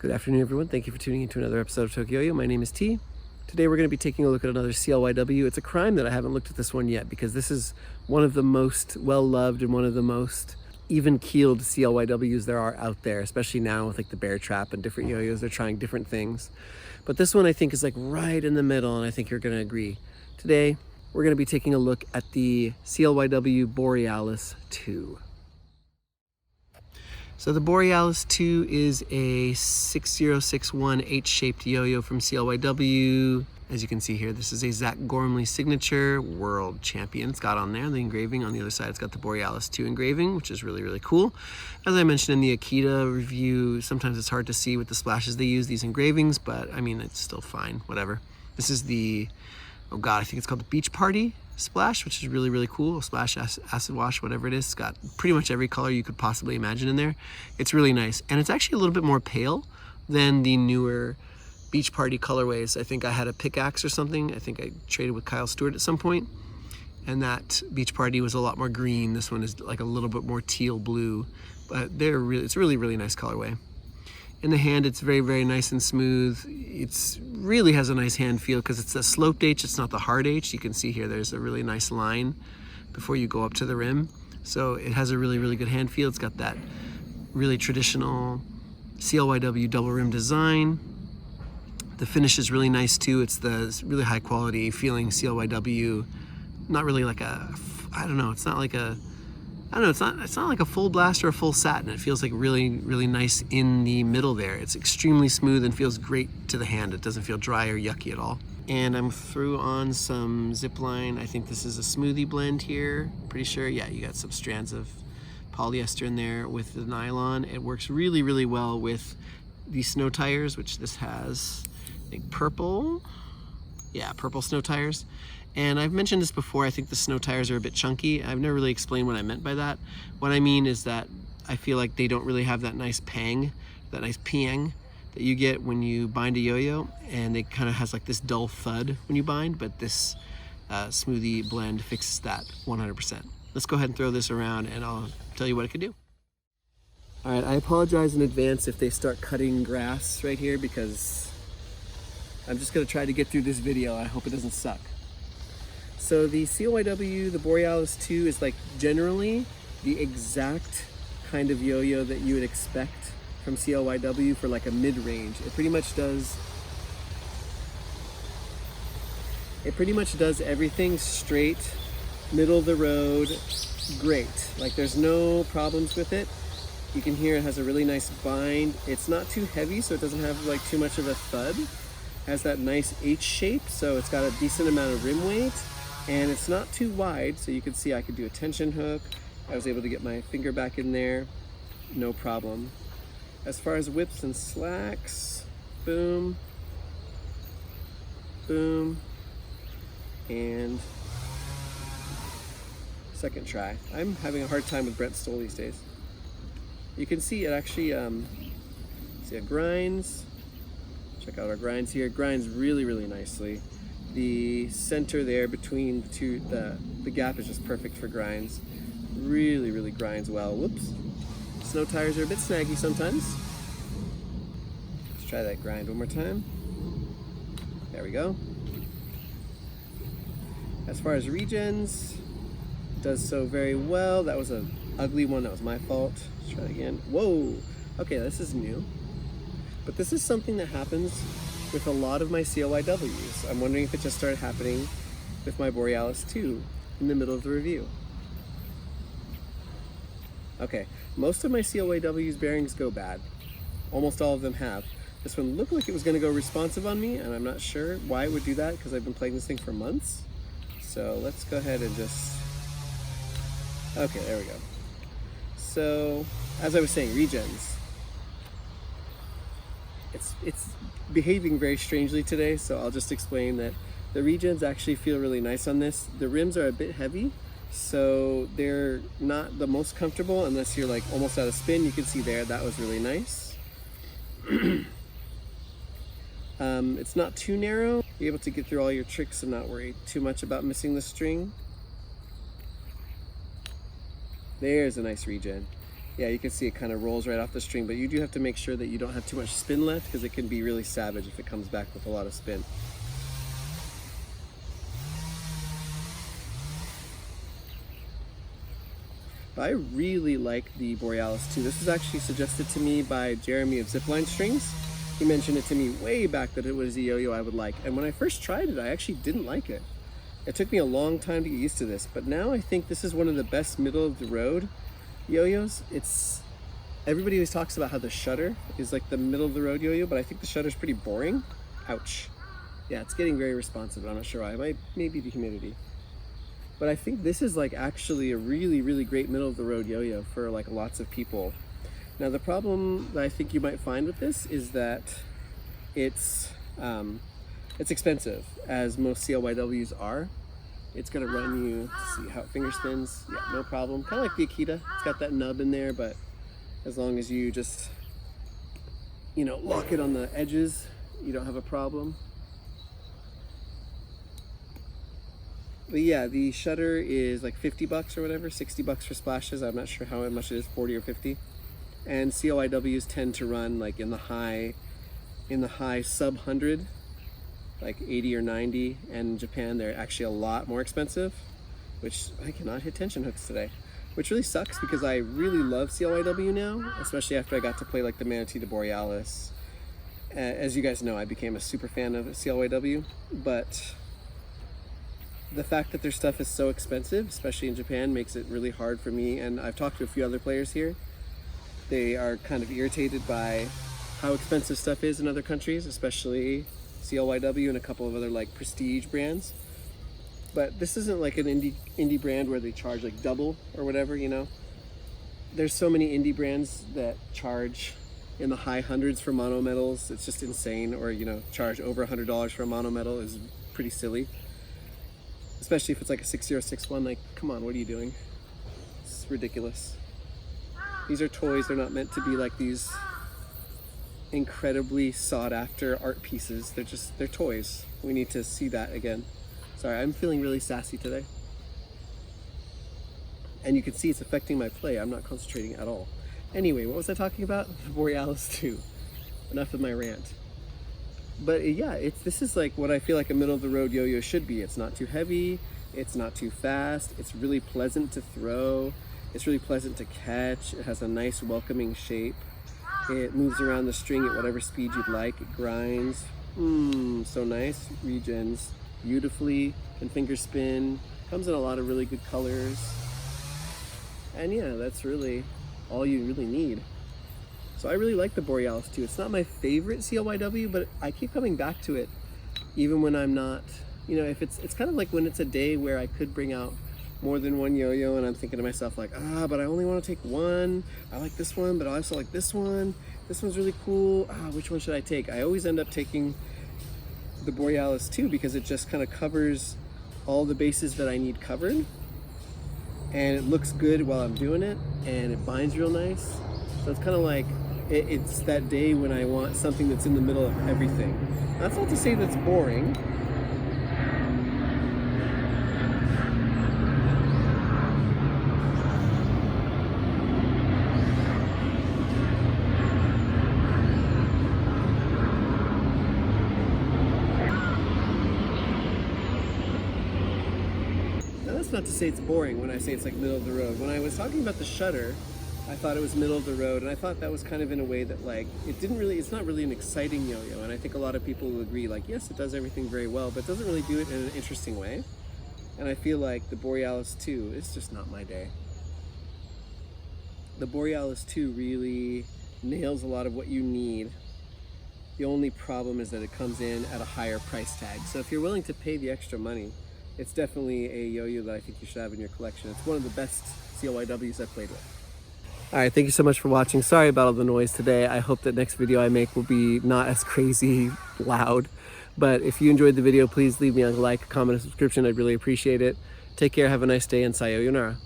Good afternoon, everyone. Thank you for tuning into another episode of Tokyo. My name is T. Today we're going to be taking a look at another CLYW. It's a crime that I haven't looked at this one yet because this is one of the most well-loved and one of the most even-keeled CLYWs there are out there, especially now with like the bear trap and different yo-yos. They're trying different things. But this one I think is like right in the middle, and I think you're going to agree. Today we're going to be taking a look at the CLYW Borealis 2. So the Borealis 2 is a 6061 H-shaped yo-yo from CLYW. As you can see here, this is a Zach Gormley signature world champion. It's got on there the engraving. On the other side, it's got the Borealis 2 engraving, which is really, really cool. As I mentioned in the Akita review, sometimes it's hard to see with the splashes they use, these engravings, but I mean, it's still fine, whatever. This is the, oh God, I think it's called the Beach Party splash, which is really, really cool. Splash, acid wash, whatever it is. It's got pretty much every color you could possibly imagine in there. It's really nice. And it's actually a little bit more pale than the newer Beach Party colorways. I think I had a pickaxe or something. I think I traded with Kyle Stewart at some point. And that Beach Party was a lot more green. This one is like a little bit more teal blue. But it's a really, really nice colorway. In the hand, it's very, very nice and smooth. It's really has a nice hand feel because it's a sloped H, it's not the hard H. You can see here, there's a really nice line before you go up to the rim. So it has a really, really good hand feel. It's got that really traditional CLYW double rim design. The finish is really nice too. It's the really high quality feeling CLYW. Not really like a, I don't know, it's not like a, I don't know, it's not like a full blast or a full satin. It feels like really, really nice in the middle there. It's extremely smooth and feels great to the hand. It doesn't feel dry or yucky at all. And I'm through on some Zipline. I think this is a smoothie blend here. Pretty sure, yeah, you got some strands of polyester in there with the nylon. It works really, really well with the snow tires, which this has, I think purple. Yeah, purple snow tires. And I've mentioned this before, I think the snow tires are a bit chunky. I've never really explained what I meant by that. What I mean is that I feel like they don't really have that nice pang, that nice piang that you get when you bind a yo-yo, and it kind of has like this dull thud when you bind, but this smoothie blend fixes that 100%. Let's go ahead and throw this around and I'll tell you what it could do. All right, I apologize in advance if they start cutting grass right here because I'm just gonna try to get through this video. I hope it doesn't suck. So the CLYW, the Borealis 2 is like generally the exact kind of yo-yo that you would expect from CLYW for like a mid-range. It pretty much does everything straight, middle of the road, great. Like there's no problems with it. You can hear it has a really nice bind. It's not too heavy, so it doesn't have like too much of a thud. It has that nice H shape, so it's got a decent amount of rim weight. And it's not too wide, so you can see I could do a tension hook. I was able to get my finger back in there, no problem. As far as whips and slacks, boom, boom, and second try. I'm having a hard time with Brent Stoll these days. You can see it actually, see it grinds. Check out our grinds here. It grinds really, really nicely. The center there between the gap is just perfect for grinds. Really, really grinds well. Whoops. Snow tires are a bit snaggy sometimes. Let's try that grind one more time. There we go. As far as regens, does so very well. That was an ugly one, that was my fault. Let's try it again. Whoa, okay, this is new. But this is something that happens with a lot of my CLYWs. I'm wondering if it just started happening with my Borealis 2 in the middle of the review. Okay, most of my CLYW's bearings go bad. Almost all of them have. This one looked like it was gonna go responsive on me, and I'm not sure why it would do that because I've been playing this thing for months. So let's go ahead and just, okay, there we go. So, as I was saying, regens. It's behaving very strangely today, so I'll just explain that the regens actually feel really nice on this. The rims are a bit heavy, so they're not the most comfortable unless you're like almost out of spin. You can see there, that was really nice. It's not too narrow. You're able to get through all your tricks and not worry too much about missing the string. There's a nice regen. Yeah, you can see it kind of rolls right off the string, but you do have to make sure that you don't have too much spin left, because it can be really savage if it comes back with a lot of spin. But I really like the Borealis too. This was actually suggested to me by Jeremy of Zipline Strings. He mentioned it to me way back that it was a yo-yo I would like. And when I first tried it, I actually didn't like it. It took me a long time to get used to this, but now I think this is one of the best middle of the road yo-yos. Everybody always talks about how the shutter is like the middle of the road yo-yo, but I think the shutter's pretty boring. Ouch. Yeah, it's getting very responsive. I'm not sure why. It might maybe the humidity. But I think this is like actually a really, really great middle of the road yo-yo for like lots of people. Now the problem that I think you might find with this is that it's expensive, as most CLYWs are. It's gonna run you, let's see how it finger spins. Yeah, no problem. Kind of like the Akita. It's got that nub in there, but as long as you just, you know, lock it on the edges, you don't have a problem. But yeah, the shutter is like 50 bucks or whatever, 60 bucks for splashes. I'm not sure how much it is, 40 or 50. And CLYWs tend to run like in the high sub 100, like 80 or 90. And in Japan, they're actually a lot more expensive, which I cannot hit tension hooks today, which really sucks because I really love CLYW now, especially after I got to play like the Manatee, the Borealis. As you guys know, I became a super fan of CLYW, but the fact that their stuff is so expensive, especially in Japan, makes it really hard for me. And I've talked to a few other players here. They are kind of irritated by how expensive stuff is in other countries, especially CLYW and a couple of other like prestige brands. But this isn't like an indie brand where they charge like double or whatever, you know. There's so many indie brands that charge in the high hundreds for mono metals. It's just insane. Or, you know, charge over $100 for a mono metal is pretty silly. Especially if it's like a 6061, like, come on, what are you doing? It's ridiculous. These are toys, they're not meant to be like these incredibly sought after art pieces. They're toys. We need to see that again. Sorry, I'm feeling really sassy today. And you can see it's affecting my play. I'm not concentrating at all. Anyway, what was I talking about? The Borealis 2. Enough of my rant. But yeah, this is like what I feel like a middle of the road yo-yo should be. It's not too heavy, it's not too fast, it's really pleasant to throw, it's really pleasant to catch, it has a nice welcoming shape, it moves around the string at whatever speed you'd like, it grinds, so nice, regens beautifully, can finger spin, comes in a lot of really good colors, and yeah, that's really all you really need. So I really like the Borealis too. It's not my favorite CLYW, but I keep coming back to it even when I'm not, you know, if it's kind of like when it's a day where I could bring out more than one yo-yo and I'm thinking to myself like, but I only want to take one. I like this one, but I also like this one. This one's really cool. Which one should I take? I always end up taking the Borealis too because it just kind of covers all the bases that I need covered. And it looks good while I'm doing it and it binds real nice. So it's kind of like, it's that day when I want something that's in the middle of everything. That's not to say that's boring. Now that's not to say it's boring when I say it's like middle of the road. When I was talking about the shutter, I thought it was middle of the road, and I thought that was kind of in a way that like, it's not really an exciting yo-yo, and I think a lot of people will agree, like, yes, it does everything very well, but it doesn't really do it in an interesting way. And I feel like the Borealis 2 is just not my day. The Borealis 2 really nails a lot of what you need. The only problem is that it comes in at a higher price tag. So if you're willing to pay the extra money, it's definitely a yo-yo that I think you should have in your collection. It's one of the best CLYWs I've played with. All right, thank you so much for watching. Sorry about all the noise today. I hope that next video I make will be not as crazy loud. But if you enjoyed the video, please leave me a like, comment, and subscription. I'd really appreciate it. Take care, have a nice day, and sayonara.